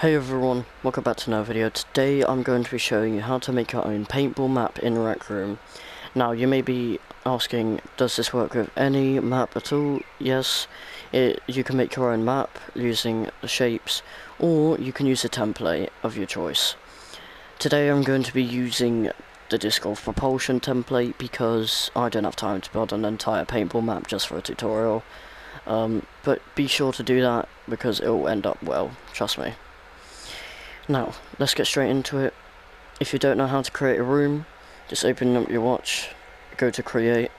Hey everyone, welcome back to another video. Today I'm going to be showing you how to make your own paintball map in Rec Room. Now you may be asking, does this work with any map at all? Yes, you can make your own map using the shapes, or you can use a template of your choice. Today I'm going to be using the Disc Golf Propulsion template because I don't have time to build an entire paintball map just for a tutorial. But be sure to do that because it will end up well, trust me. Now, let's get straight into it. If you don't know how to create a room, just open up your watch, go to create,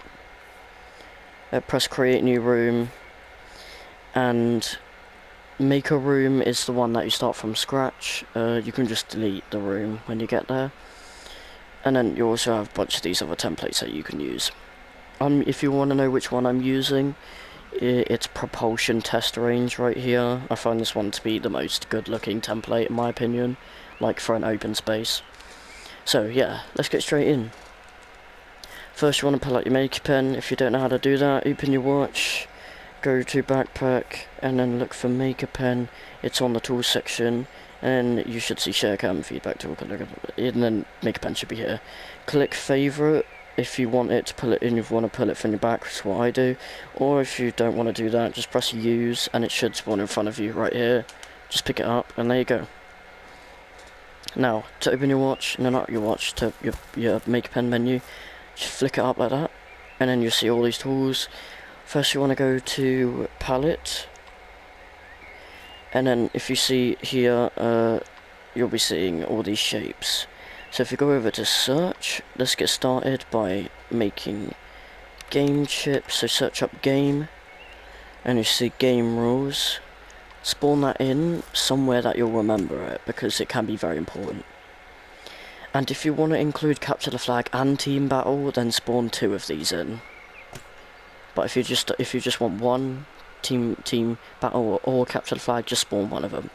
press create new room, and make a room is the one that you start from scratch. You can just delete the room when you get there. And then you also have a bunch of these other templates that you can use. If you want to know which one I'm using, it's propulsion test range right here. I find this one to be the most good looking template in my opinion, like for an open space. So yeah, let's get straight in. First you want to pull out your maker pen. If you don't know how to do that, open your watch, go to backpack and then look for maker pen. It's on the tools section and you should see share cam feedback tool, and then maker pen should be here. Click favorite if you want it to pull it in, if you want to pull it from your back, which is what I do. Or if you don't want to do that, just press use and it should spawn in front of you right here. Just pick it up and there you go. Now, to open your watch, no, not your watch, to your maker pen menu, just flick it up like that and then you'll see all these tools. First you want to go to palette, and then if you see here, you'll be seeing all these shapes. So if you go over to search, let's get started by making game chips. So search up game, and you see game rules. Spawn that in somewhere that you'll remember it, because it can be very important. And if you want to include capture the flag and team battle, then spawn 2 of these in. But if you just want one team battle or capture the flag, just spawn one of them.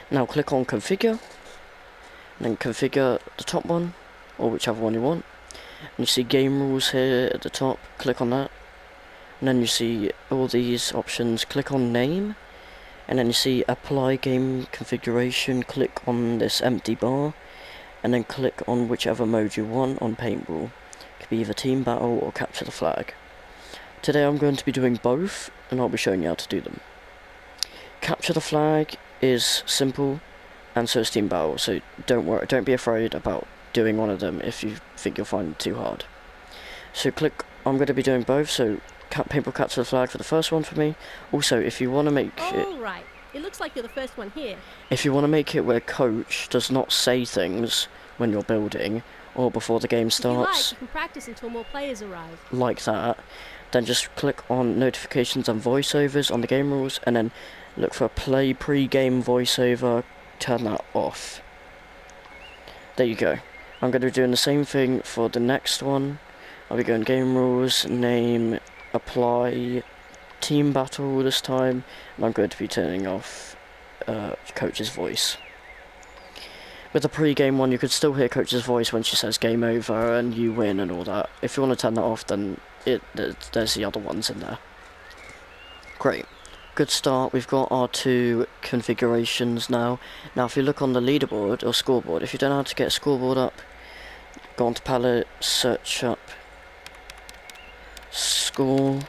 Now click on configure. And then configure the top one, or whichever one you want. And you see game rules here at the top, click on that. And then you see all these options, click on name. And then you see apply game configuration, click on this empty bar. And then click on whichever mode you want on paintball. It could be either team battle or capture the flag. Today I'm going to be doing both, and I'll be showing you how to do them. Capture the flag is simple, and so is team battle, so don't be afraid about doing one of them if you think you'll find it too hard. So I'm going to be doing both, so paintball capture the flag for the first one for me. Also, if you want to make Right. It looks like you're the first one here. If you want to make it where coach does not say things when you're building, or before the game starts, If you can practice until more players arrive. Like that, then just click on notifications and voiceovers on the game rules, and then look for play pre-game voiceover, turn that off. There you go. I'm going to be doing the same thing for the next one. I'll be going game rules, name, apply, team battle this time, and I'm going to be turning off coach's voice. With the pre-game one, you could still hear coach's voice when she says game over and you win and all that. If you want to turn that off, then there's the other ones in there. Great. Good start. We've got our 2 configurations now. Now if you look on the leaderboard or scoreboard, if you don't know how to get a scoreboard up, go onto palette, search up score,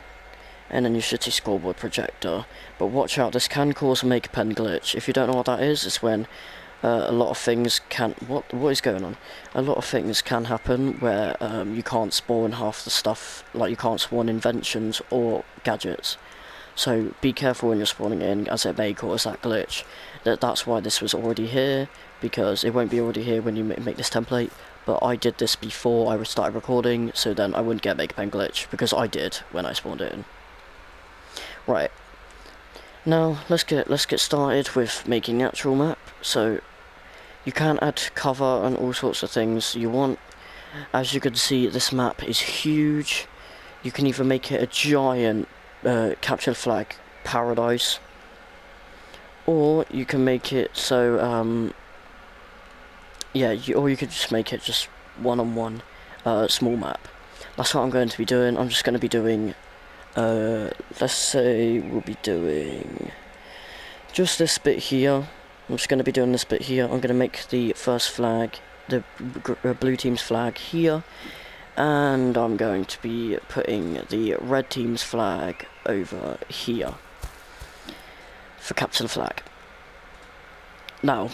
and then you should see scoreboard projector. But watch out, this can cause a maker pen glitch. If you don't know what that is, it's when a lot of things can... What is going on? A lot of things can happen where you can't spawn half the stuff, like you can't spawn inventions or gadgets. So be careful when you're spawning in, as it may cause that glitch. That's why this was already here, because it won't be already here when you make this template. But I did this before I started recording, so then I wouldn't get maker pen glitch, because I did when I spawned it in. Right. Now let's get started with making the actual map. So you can add cover and all sorts of things you want. As you can see, this map is huge. You can either make it a giant capture the flag paradise, or you can make it so or you could just make it just one-on-one small map. That's what I'm going to be doing. I'm just going to be doing let's say we'll be doing just this bit here, I'm just going to be doing this bit here. I'm going to make the first flag, the blue team's flag here, and I'm going to be putting the red team's flag over here for capture the flag. Now,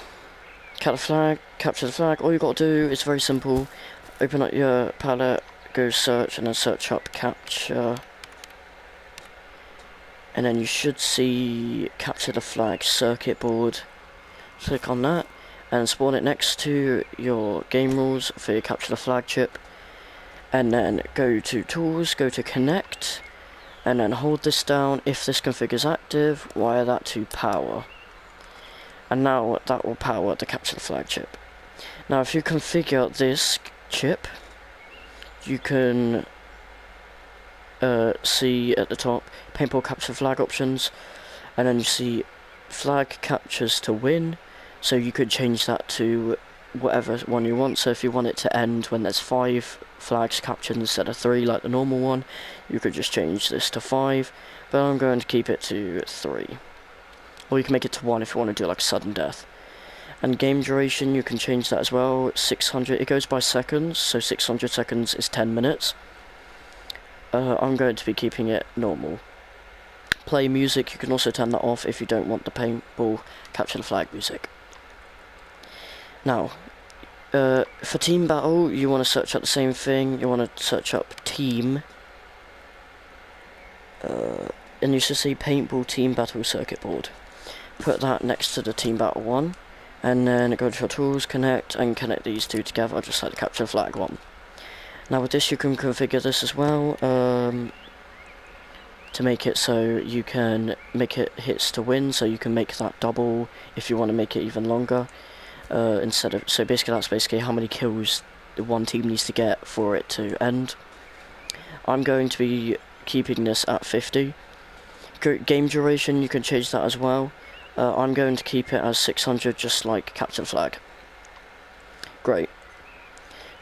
capture the flag, all you got to do is very simple. Open up your palette, go search, and then search up capture. And then you should see capture the flag circuit board. Click on that, and spawn it next to your game rules for your capture the flag chip. And then go to tools, go to connect, and then hold this down. If this config is active, wire that to power. And now that will power the capture the flag chip. Now if you configure this chip, you can see at the top paintball capture flag options, and then you see flag captures to win, so you could change that to whatever one you want. So if you want it to end when there's 5 flags captured instead of 3 like the normal one, you could just change this to 5, but I'm going to keep it to 3. Or you can make it to 1 if you want to do like sudden death. And game duration, you can change that as well. 600, it goes by seconds, so 600 seconds is 10 minutes. I'm going to be keeping it normal. Play music, you can also turn that off if you don't want the paintball capture the flag music. Now, for team battle, you want to search up the same thing. You want to search up team. And you should see paintball team battle circuit board. Put that next to the team battle one, and then go to your tools, connect, and connect these two together, just like the capture flag one. Now with this you can configure this as well, to make it so you can make it hits to win, so you can make that double if you want to make it even longer, instead of, so basically that's basically how many kills the one team needs to get for it to end. I'm going to be keeping this at 50. Game duration, you can change that as well. I'm going to keep it as 600, just like capture flag. Great.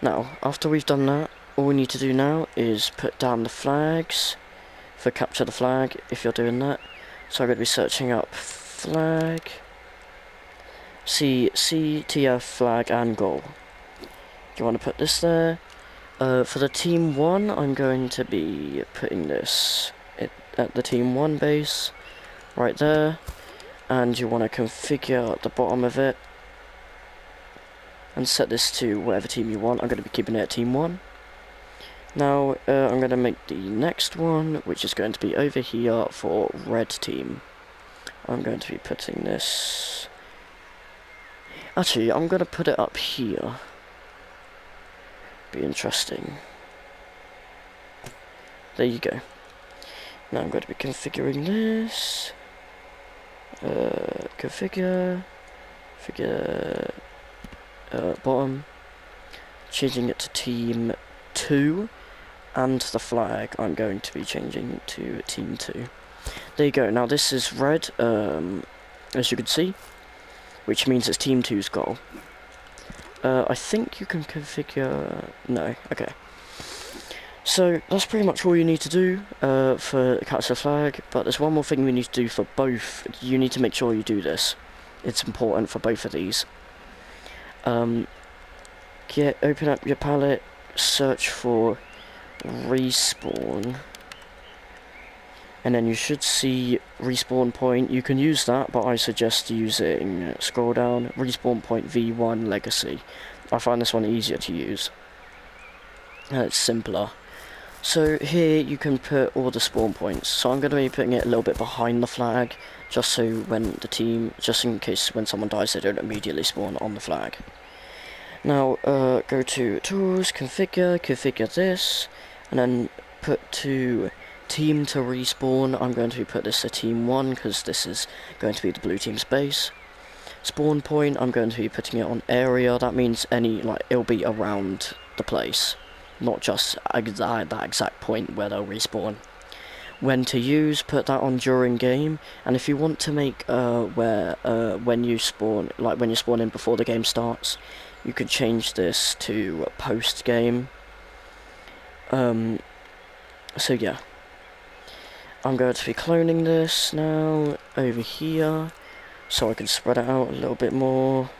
Now, after we've done that, all we need to do now is put down the flags for capture the flag, if you're doing that. So I'm going to be searching up flag, CTF flag and goal. You want to put this there. For the team 1, I'm going to be putting this at the team 1 base, right there. And you want to configure the bottom of it and set this to whatever team you want. I'm going to be keeping it at team 1. Now I'm going to make the next one, which is going to be over here for red team. I'm going to be putting this, actually I'm going to put it up here. Be interesting. There you go. Now I'm going to be configuring this. Configure bottom, changing it to team 2, and the flag I'm going to be changing to team 2. There you go. Now this is red, as you can see, which means it's team 2's goal. I think you can configure, no, okay. So that's pretty much all you need to do for capture flag, but there's one more thing we need to do for both. You need to make sure you do this. It's important for both of these. Open up your palette, search for respawn, and then you should see respawn point. You can use that, but I suggest using, scroll down, respawn point V1 legacy. I find this one easier to use, and it's simpler. So here you can put all the spawn points. So I'm going to be putting it a little bit behind the flag, just so when the team, just in case when someone dies they don't immediately spawn on the flag. Now go to tools, configure this, and then put to team to respawn. I'm going to put this to team 1 because this is going to be the blue team's base. Spawn point, I'm going to be putting it on area. That means it'll be around the place, not just that exact point where they'll respawn. When to use, put that on during game, and if you want to make when you spawn, like when you spawn in before the game starts, you could change this to post game. So yeah, I'm going to be cloning this now over here. so I can spread it out a little bit more.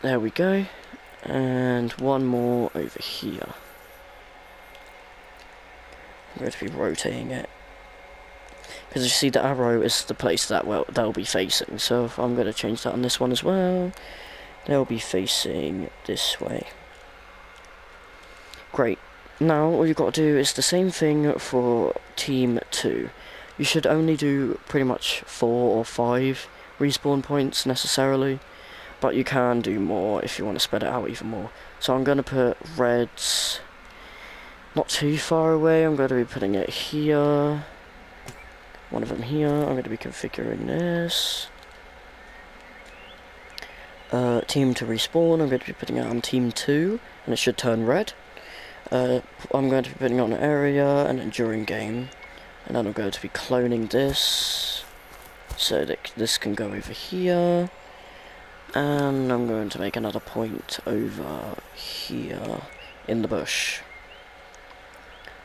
There we go. And one more over here. I'm going to be rotating it. Because you see the arrow is the place that they'll be facing. So if I'm going to change that on this one as well. They'll be facing this way. Great. Now all you've got to do is the same thing for team 2. You should only do pretty much 4 or 5 respawn points necessarily. But you can do more if you want to spread it out even more. So I'm going to put reds not too far away. I'm going to be putting it here. One of them here. I'm going to be configuring this. Team to respawn. I'm going to be putting it on team 2. And it should turn red. I'm going to be putting on area and then during game. And then I'm going to be cloning this. So that this can go over here. And I'm going to make another point over here in the bush.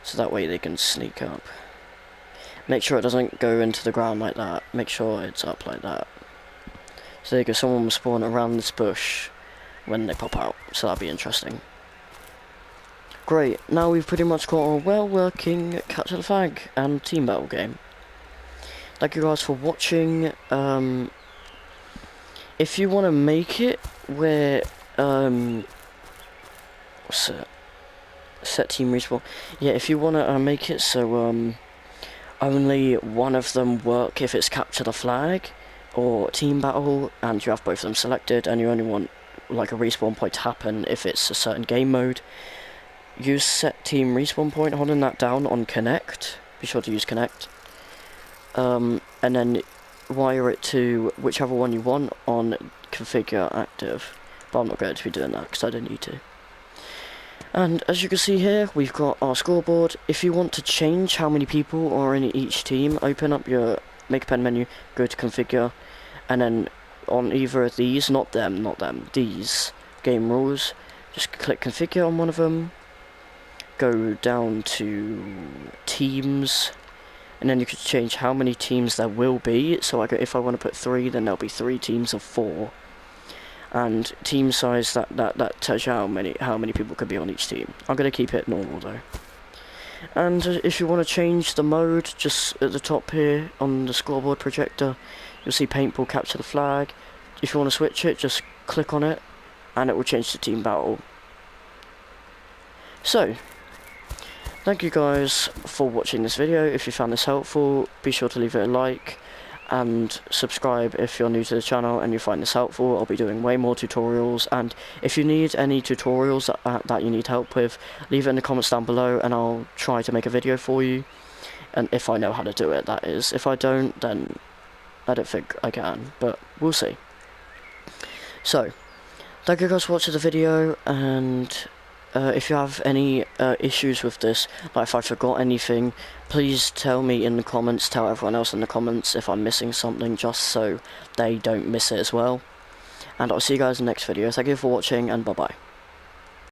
So that way they can sneak up. Make sure it doesn't go into the ground like that. Make sure it's up like that. So there you go, someone will spawn around this bush when they pop out. So that'll be interesting. Great, now we've pretty much got a well-working capture the flag and team battle game. Thank you guys for watching. If you want to make it where, what's it? Set team respawn. Yeah, if you want to make it so, only one of them work if it's capture the flag, or team battle, and you have both of them selected, and you only want, like, a respawn point to happen if it's a certain game mode, use set team respawn point, holding that down on connect. Be sure to use connect. And then wire it to whichever one you want on configure active, but I'm not going to be doing that because I don't need to. And as you can see here, we've got our scoreboard. If you want to change how many people are in each team, open up your make a pen menu, go to configure, and then on either of these, not them, these game rules, just click configure on one of them, go down to teams, and then you can change how many teams there will be. So if I want to put 3, then there'll be 3 teams of 4. And team size, that tells you how many people could be on each team. I'm going to keep it normal though. And if you want to change the mode, just at the top here on the scoreboard projector, you'll see paintball capture the flag. If you want to switch it, just click on it, and it will change to team battle. So, thank you guys for watching this video. If you found this helpful, be sure to leave it a like and subscribe if you're new to the channel and you find this helpful. I'll be doing way more tutorials, and if you need any tutorials that you need help with, leave it in the comments down below and I'll try to make a video for you. And if I know how to do it, that is. If I don't, then I don't think I can, but we'll see. So, thank you guys for watching the video, and if you have any issues with this, like if I forgot anything, please tell me in the comments, tell everyone else in the comments if I'm missing something, just so they don't miss it as well. And I'll see you guys in the next video. Thank you for watching, and bye bye.